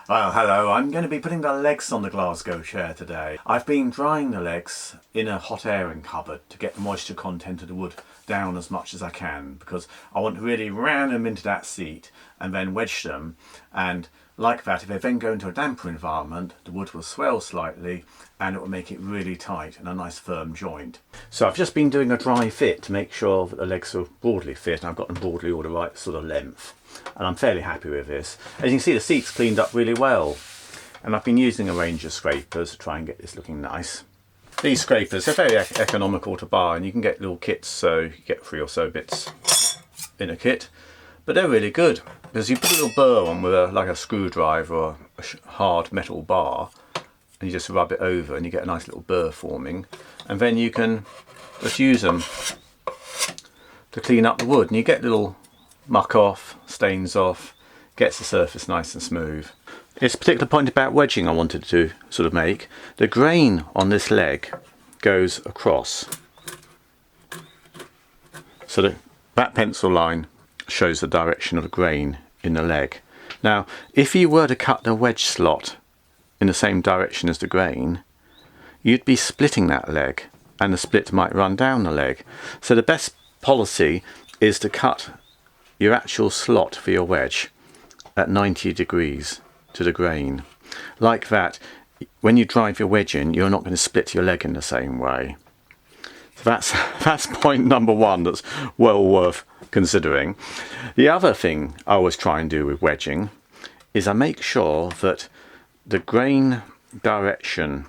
Well, hello, I'm going to be putting the legs on the Glasgow chair today. I've been drying the legs in a hot airing cupboard to get the moisture content of the wood down as much as I can, because I want to really ram them into that seat and then wedge them, and like that, if they then go into a damper environment, the wood will swell slightly and it will make it really tight and a nice firm joint. So I've just been doing a dry fit to make sure that the legs are broadly fit, and I've got them broadly all the right sort of length. And I'm fairly happy with this. As you can see, the seat's cleaned up really well. And I've been using a range of scrapers to try and get this looking nice. These scrapers are very economical to buy, and you can get little kits, so you get 3 or so bits in a kit. But they're really good, because you put a little burr on with like a screwdriver or a hard metal bar, and you just rub it over and you get a nice little burr forming. And then you can just use them to clean up the wood, and you get little muck off, stains off, gets the surface nice and smooth. It's a particular point about wedging I wanted to sort of make. The grain on this leg goes across, so that pencil line shows the direction of the grain in the leg. Now, if you were to cut the wedge slot in the same direction as the grain, you'd be splitting that leg, and the split might run down the leg. So the best policy is to cut your actual slot for your wedge at 90 degrees to the grain. Like that, when you drive your wedge in, you're not going to split your leg in the same way. So that's point number one that's well worth considering. The other thing I always try and do with wedging is I make sure that the grain direction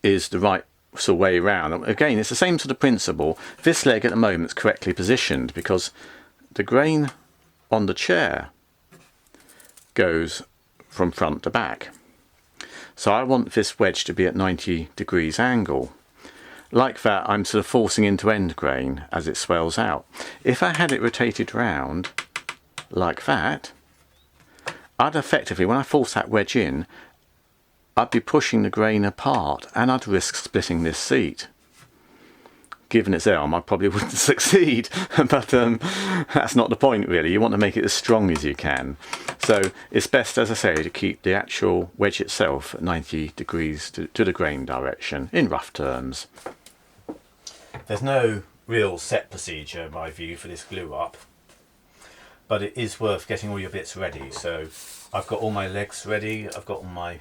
is the right sort of way around. Again, it's the same sort of principle. This leg at the moment is correctly positioned because the grain on the chair goes from front to back. So I want this wedge to be at 90 degrees angle. Like that, I'm sort of forcing into end grain as it swells out. If I had it rotated round like that, I'd effectively, when I force that wedge in, I'd be pushing the grain apart and I'd risk splitting this seat. Given its arm, I probably wouldn't succeed, but that's not the point really. You want to make it as strong as you can. So it's best, as I say, to keep the actual wedge itself at 90 degrees to the grain direction, in rough terms. There's no real set procedure in my view for this glue up, but it is worth getting all your bits ready. So I've got all my legs ready, I've got all my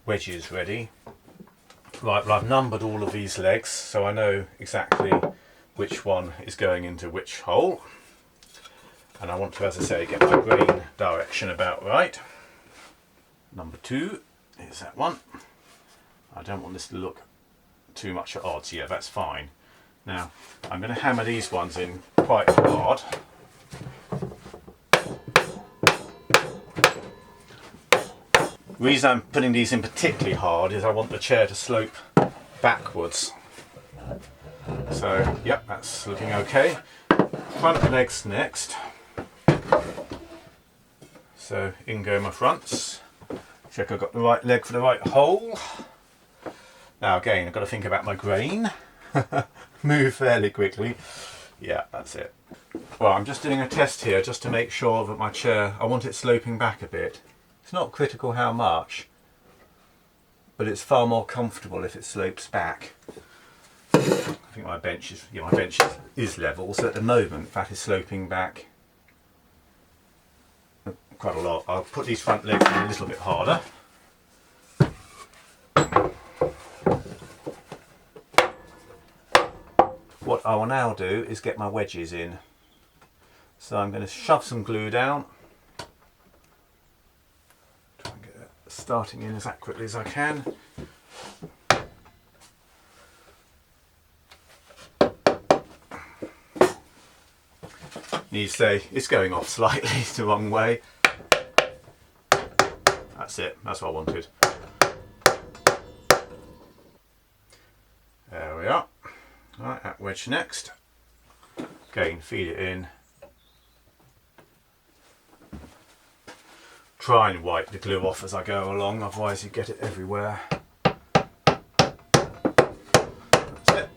wedges ready. Right, well, I've numbered all of these legs, so I know exactly which one is going into which hole. And I want to, as I say, get my grain direction about right. Number 2 is that one. I don't want this to look too much at odds. Yeah, that's fine. Now, I'm going to hammer these ones in quite hard. The reason I'm putting these in particularly hard is I want the chair to slope backwards. So, yep, that's looking okay. Front legs next. So, in go my fronts. Check I've got the right leg for the right hole. Now again, I've got to think about my grain. Move fairly quickly. Yeah, that's it. Well, I'm just doing a test here just to make sure that my chair, I want it sloping back a bit. It's not critical how much, but it's far more comfortable if it slopes back. I think my bench is level, so at the moment that is sloping back quite a lot. I'll put these front legs in a little bit harder. What I will now do is get my wedges in. So I'm going to shove some glue down. Try and get it starting in as accurately as I can. You say it's going off slightly the wrong way. That's it, that's what I wanted. There we are. Right, that wedge next. Again, feed it in. Try and wipe the glue off as I go along, otherwise you get it everywhere. That's it.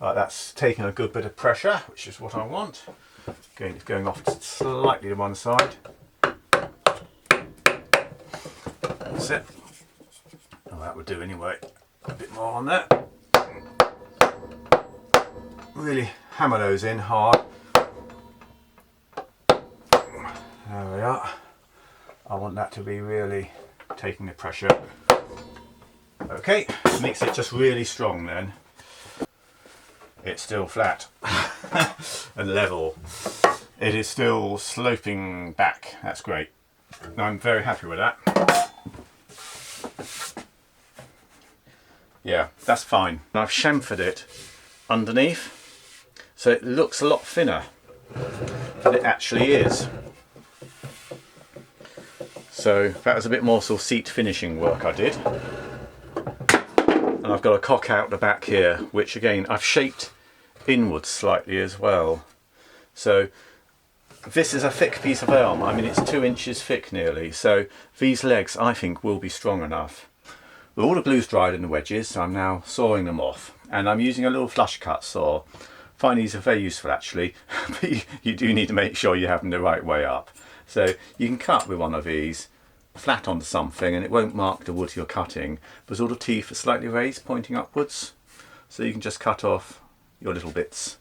Right, that's taken a good bit of pressure, which is what I want. Again, it's going off slightly to one side. That's it. Oh, that would do anyway. A bit more on there. Really hammer those in hard. There we are. I want that to be really taking the pressure. Okay, makes it just really strong then. It's still flat and level. It is still sloping back. That's great. I'm very happy with that. Yeah, that's fine. I've chamfered it underneath, so it looks a lot thinner than it actually is. So that was a bit more sort of seat finishing work I did. And I've got a cock out the back here, which again I've shaped inwards slightly as well. So this is a thick piece of elm. I mean, it's 2 inches thick nearly. So these legs I think will be strong enough. Well, all the glue's dried in the wedges, so I'm now sawing them off. And I'm using a little flush cut saw. I find these are very useful actually, but you do need to make sure you have them the right way up. So you can cut with one of these flat onto something and it won't mark the wood you're cutting, but all the teeth are slightly raised pointing upwards, so you can just cut off your little bits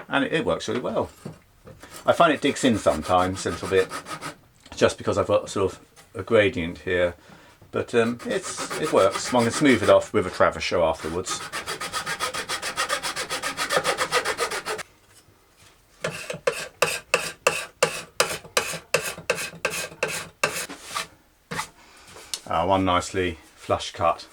and it works really well. I find it digs in sometimes a little bit just because I've got sort of a gradient here, but it works. I can smooth it off with a travasher afterwards. One nicely flush cut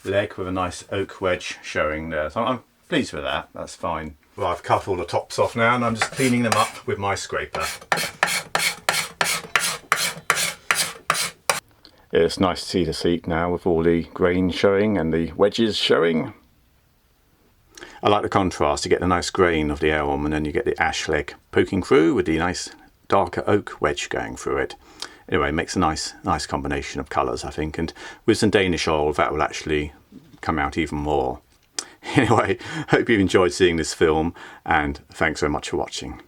leg with a nice oak wedge showing there. So I'm pleased with that, that's fine. Well, I've cut all the tops off now and I'm just cleaning them up with my scraper. It's nice to see the seat now with all the grain showing and the wedges showing. I like the contrast, you get the nice grain of the elm and then you get the ash leg poking through with the nice darker oak wedge going through it. Anyway, it makes a nice combination of colours, I think, and with some Danish oil that will actually come out even more. Anyway, hope you've enjoyed seeing this film and thanks so much for watching.